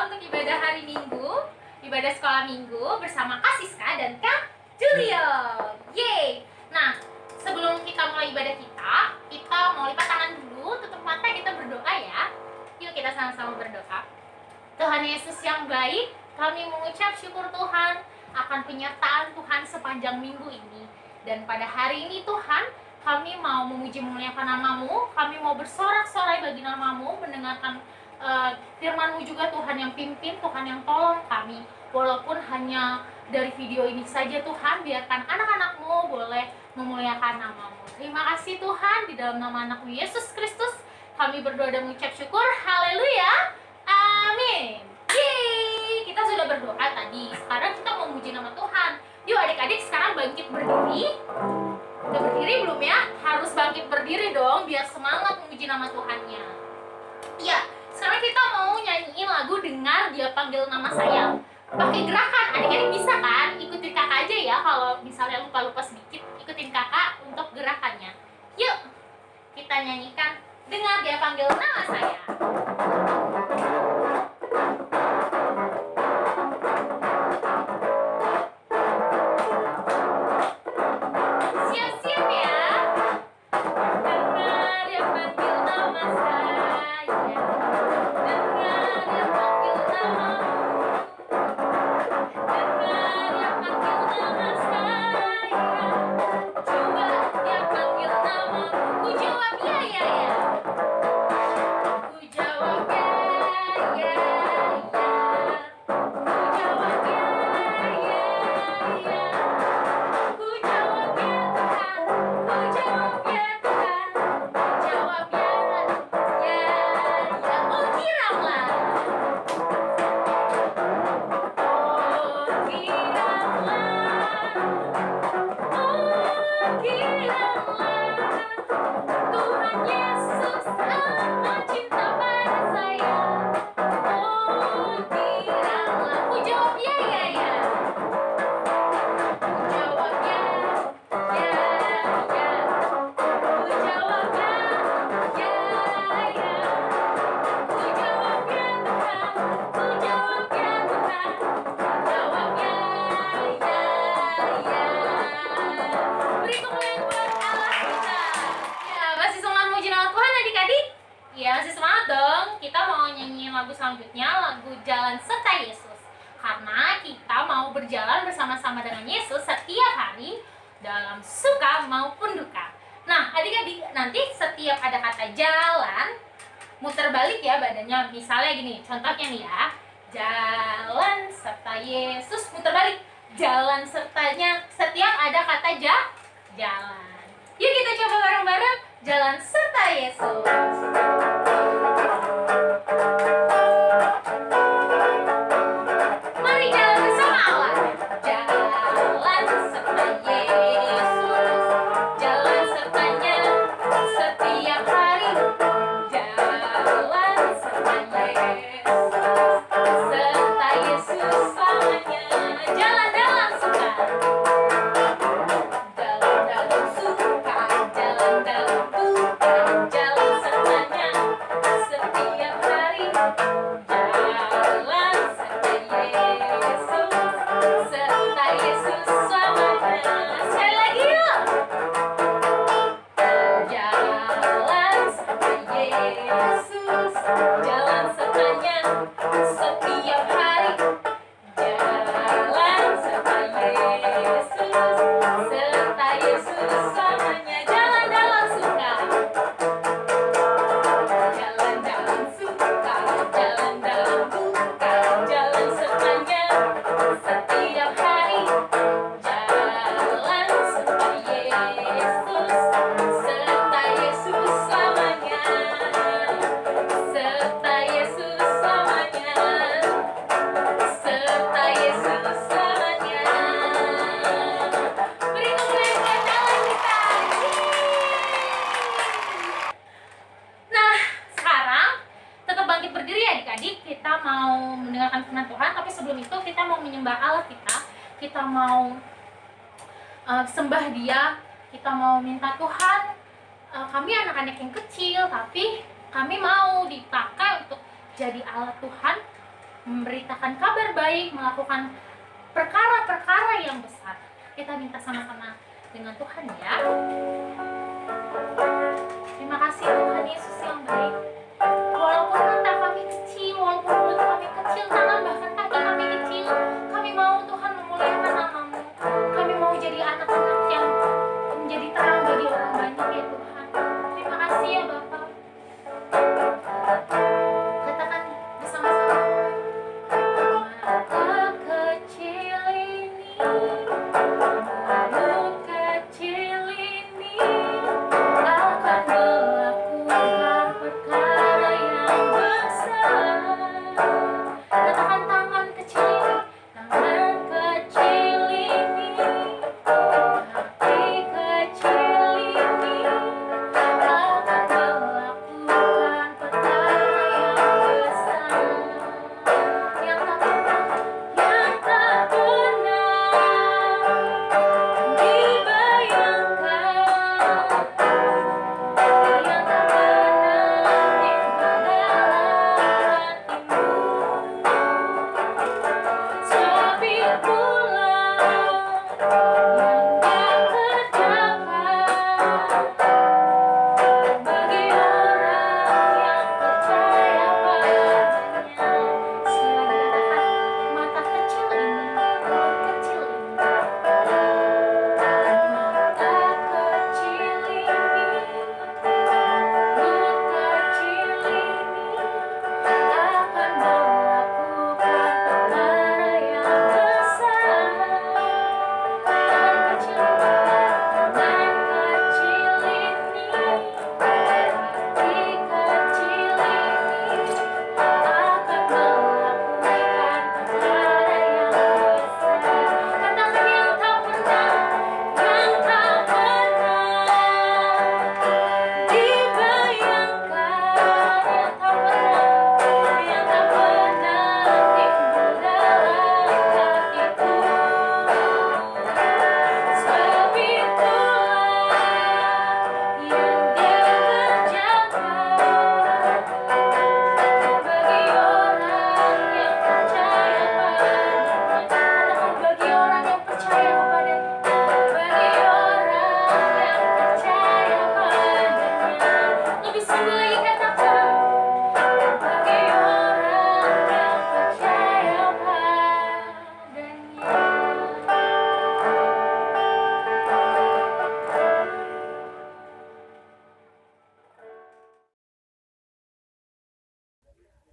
untuk ibadah hari Minggu, ibadah sekolah Minggu bersama Kak Siska dan Kak Julio. Yeay! Nah, sebelum kita mulai ibadah kita mau lipat tangan dulu, tutup mata, kita berdoa ya. Yuk kita sama-sama berdoa. Tuhan Yesus yang baik, kami mengucap syukur Tuhan akan penyertaan Tuhan sepanjang minggu ini. Dan pada hari ini Tuhan, kami mau memuji memuliakan nama-Mu, kami mau bersorak-sorai bagi nama-Mu, mendengarkan firman-Mu juga Tuhan yang pimpin, Tuhan yang tolong kami. Walaupun hanya dari video ini saja Tuhan, biarkan anak-anak-Mu boleh memuliakan nama-Mu. Terima kasih Tuhan, di dalam nama anak-Mu Yesus Kristus, kami berdoa dan mengucap syukur. Haleluya, amin. Yeay, kita sudah berdoa tadi, sekarang kita mau memuji nama Tuhan. Yuk adik-adik sekarang bangkit berdiri. Udah berdiri belum ya? Harus bangkit berdiri dong, biar semangat memuji nama Tuhannya. Iya, sekarang kita mau nyanyiin lagu Dengar Dia Panggil Nama Saya. Pakai gerakan, adik-adik bisa kan? Ikutin kakak aja ya, kalau misalnya lupa-lupa sedikit, ikutin kakak untuk gerakannya. Yuk, kita nyanyikan Dengar Dia Panggil Nama Saya. Siap-siap ya. Dengar Dia panggil nama saya. Dengar Dia panggil namamu. Dengar Dia panggil nama saya. Coba Dia panggil namamu. Ku jawab ya, ya, ya. Ku jawab ya, ya, ya. Ku jawab ya, ya, ya. Ku jawab ya Tuhan, ku jawab ya Tuhan, jawab ya, ya, ya. Oh giranglah, oh giranglah, oh giranglah. Tuhan Yesus amat cinta pada saya. Oh giranglah, ku jawab ya, ya, ya. Ku jawab ya, ya, ya. Ku jawab ya, ya, ya. Ku jawab ya Tuhan, ku jawab ya Tuhan, jawab ya, ya, ya. Beri kemuliaan buat Allah kita. Ya, masih semangat memuji nama Tuhan adik-adik? Ya, masih semangat dong. Kita mau nyanyiin lagu selanjutnya, lagu Jalan Serta Yesus. Karena kita mau berjalan bersama-sama dengan Yesus setiap hari dalam suka maupun duka. Nah, adik-adik, nanti setiap ada kata jalan, muter balik ya badannya. Misalnya gini, contohnya nih ya. Jalan serta Yesus, muter balik. Jalan sertanya, setiap ada kata jalan. Yuk kita coba bareng-bareng. Jalan serta Yesus. Mari jalan bersama Allah. Jalan serta Yesus, jalan sertanya setiap hari. Jalan serta Yesus, serta Yesus selamanya. Jalan dalam suka, jalan dalam suka, jalan dalam duka. Jalan sertanya setiap hari. Jalan serta Yesus, serta Yesus selamanya. Sekali lagi yuk. Jalan serta Yesus, jalan sertanya setiap hari. Jalan serta Yesus, serta Yesus selamanya. Jalan dalam suka, jalan dalam suka, jalan dalam duka. Jalan sertanya setiap hari. Jalan serta Yesus, serta Yesus selamanya. Serta Yesus selamanya. Serta Yesus selamanya. Beri kemuliaan buat Allah kita. Nah, sekarang tetap bangkit berdiri ya adik-adik. Kita mau mendengarkan firman Tuhan, tapi sebelum itu kita mau menyembah Allah kita. Kita mau sembah Dia. Kita mau minta Tuhan, kami anak-anak yang kecil, tapi kami mau dipakai untuk jadi alat Tuhan memberitakan kabar baik, melakukan perkara-perkara yang besar. Kita minta sama-sama dengan Tuhan ya. Terima kasih Tuhan Yesus yang baik. Walaupun mata kami kecil, walaupun mulut kami kecil, tangan bahkan kaki kami kecil, kami mau Tuhan memuliakan nama-Mu. Kami mau jadi anak-anak yang menjadi terang bagi orang banyak ya Tuhan. Terima kasih ya Bapak. Katakan bersama-sama. Mata kecil ini, mulut kecil ini akan melakukan perkara yang besar. Katakan tangan kecil ini, hati kecil ini akan melakukan perkara yang besar. Yang tak pernah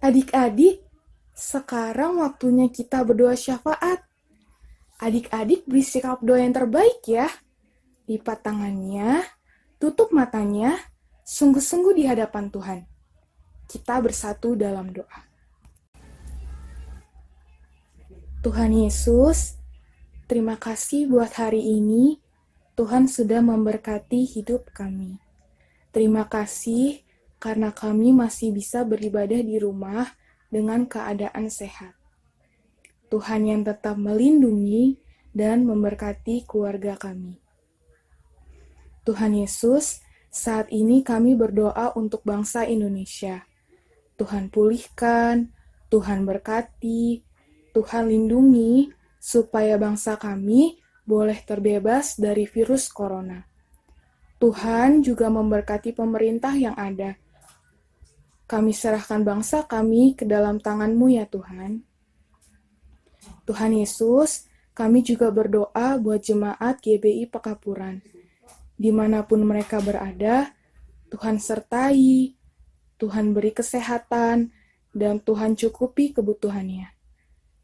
Adik-adik, sekarang waktunya kita berdoa syafaat. Adik-adik beri sikap doa yang terbaik ya. Lipat tangannya, tutup matanya, sungguh-sungguh di hadapan Tuhan. Kita bersatu dalam doa. Tuhan Yesus, terima kasih buat hari ini. Tuhan sudah memberkati hidup kami. Terima kasih karena kami masih bisa beribadah di rumah dengan keadaan sehat. Tuhan yang tetap melindungi dan memberkati keluarga kami. Tuhan Yesus, saat ini kami berdoa untuk bangsa Indonesia. Tuhan pulihkan, Tuhan berkati, Tuhan lindungi, supaya bangsa kami boleh terbebas dari virus corona. Tuhan juga memberkati pemerintah yang ada. Kami serahkan bangsa kami ke dalam tangan-Mu ya Tuhan. Tuhan Yesus, kami juga berdoa buat jemaat GBI Pekapuran. Dimanapun mereka berada, Tuhan sertai, Tuhan beri kesehatan, dan Tuhan cukupi kebutuhannya.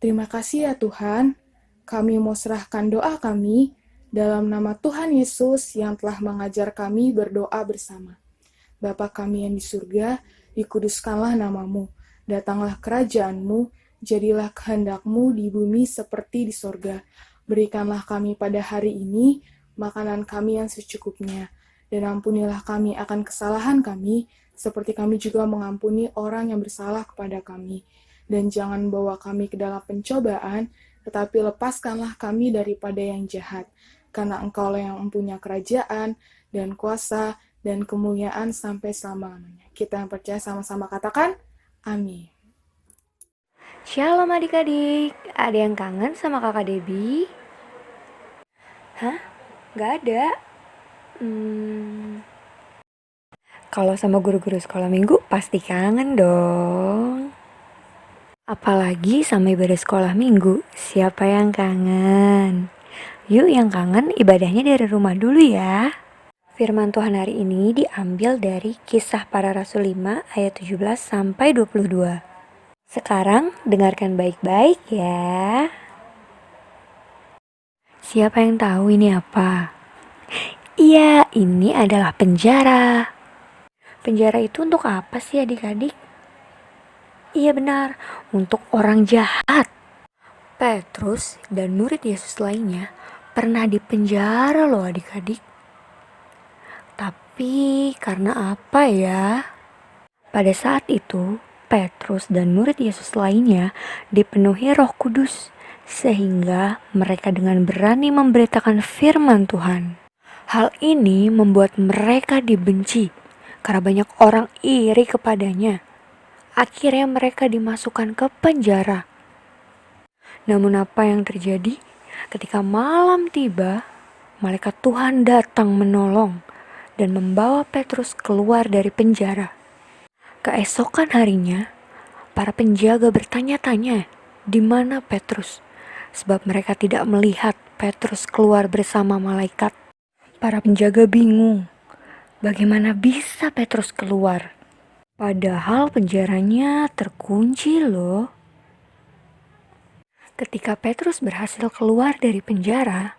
Terima kasih ya Tuhan, kami mau serahkan doa kami dalam nama Tuhan Yesus yang telah mengajar kami berdoa bersama. Bapa kami yang di surga, dikuduskanlah nama-Mu, datanglah kerajaan-Mu, jadilah kehendak-Mu di bumi seperti di sorga. Berikanlah kami pada hari ini makanan kami yang secukupnya, dan ampunilah kami akan kesalahan kami, seperti kami juga mengampuni orang yang bersalah kepada kami. Dan jangan bawa kami ke dalam pencobaan, tetapi lepaskanlah kami daripada yang jahat, karena Engkaulah yang mempunyai kerajaan, dan kuasa, dan kemuliaan sampai selama-lamanya. Kita yang percaya sama-sama katakan, amin. Shalom adik-adik, ada yang kangen sama kakak Debbie? Hah? Gak ada? Kalau sama guru-guru sekolah minggu pasti kangen dong. Apalagi sama ibadah sekolah minggu, siapa yang kangen? Yuk yang kangen ibadahnya dari rumah dulu ya. Firman Tuhan hari ini diambil dari Kisah Para Rasul 5 ayat 17 sampai 22. Sekarang dengarkan baik-baik ya. Siapa yang tahu ini apa? Iya, ini adalah penjara. Penjara itu untuk apa sih adik-adik? Iya benar, untuk orang jahat. Petrus dan murid Yesus lainnya pernah dipenjara loh adik-adik. Tapi karena apa ya? Pada saat itu, Petrus dan murid Yesus lainnya dipenuhi Roh Kudus, sehingga mereka dengan berani memberitakan firman Tuhan. Hal ini membuat mereka dibenci, karena banyak orang iri kepadanya. Akhirnya mereka dimasukkan ke penjara. Namun apa yang terjadi? Ketika malam tiba, malaikat Tuhan datang menolong dan membawa Petrus keluar dari penjara. Keesokan harinya, para penjaga bertanya-tanya, di mana Petrus? Sebab mereka tidak melihat Petrus keluar bersama malaikat. Para penjaga bingung, bagaimana bisa Petrus keluar? Padahal penjaranya terkunci loh. Ketika Petrus berhasil keluar dari penjara,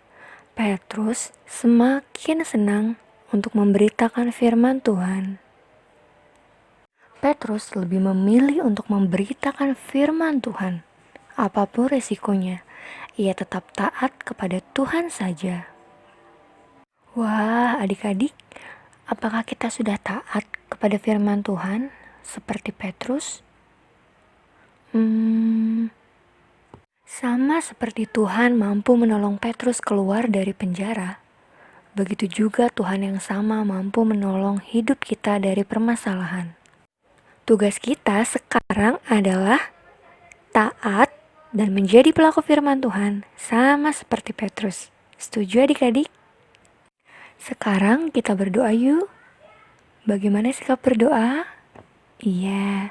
Petrus semakin senang untuk memberitakan firman Tuhan. Petrus lebih memilih untuk memberitakan firman Tuhan. Apapun resikonya, ia tetap taat kepada Tuhan saja. Wah, adik-adik, apakah kita sudah taat kepada firman Tuhan seperti Petrus? Sama seperti Tuhan mampu menolong Petrus keluar dari penjara, begitu juga Tuhan yang sama mampu menolong hidup kita dari permasalahan. Tugas kita sekarang adalah taat dan menjadi pelaku firman Tuhan, sama seperti Petrus. Setuju adik-adik? Sekarang kita berdoa yuk. Bagaimana sikap berdoa? Iya,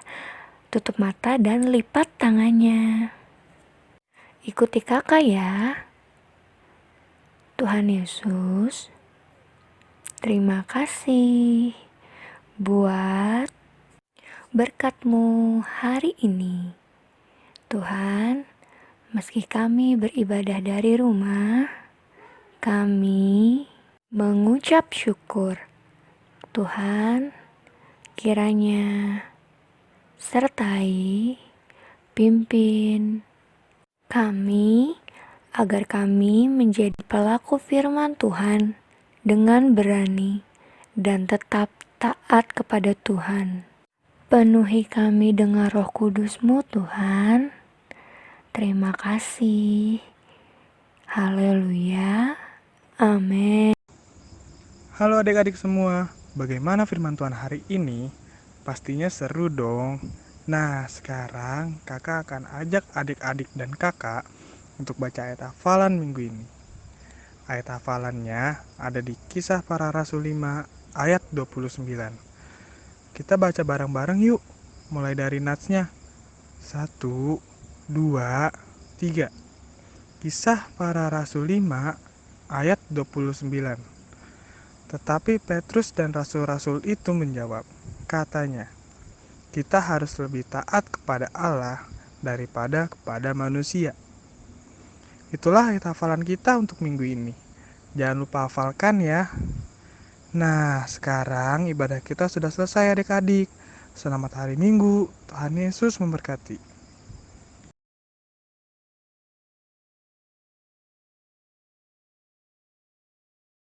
tutup mata dan lipat tangannya. Ikuti kakak ya. Tuhan Yesus, terima kasih buat berkat-Mu hari ini. Tuhan, meski kami beribadah dari rumah, kami mengucap syukur. Tuhan, kiranya sertai, pimpin kami agar kami menjadi pelaku firman Tuhan dengan berani dan tetap taat kepada Tuhan. Penuhi kami dengan Roh Kudus-Mu Tuhan. Terima kasih. Haleluya. Amin. Halo adik-adik semua, bagaimana firman Tuhan hari ini? Pastinya seru dong. Nah, sekarang kakak akan ajak adik-adik dan kakak untuk baca ayat hafalan minggu ini. Ayat hafalannya ada di Kisah Para Rasul 5 ayat 29. Kita baca bareng-bareng yuk, mulai dari natsnya. 1, 2, 3. Kisah Para Rasul 5 ayat 29. Tetapi Petrus dan rasul-rasul itu menjawab, katanya, kita harus lebih taat kepada Allah daripada kepada manusia. Itulah ayat hafalan kita untuk minggu ini. Jangan lupa hafalkan ya. Nah, sekarang ibadah kita sudah selesai adik-adik. Selamat hari Minggu. Tuhan Yesus memberkati.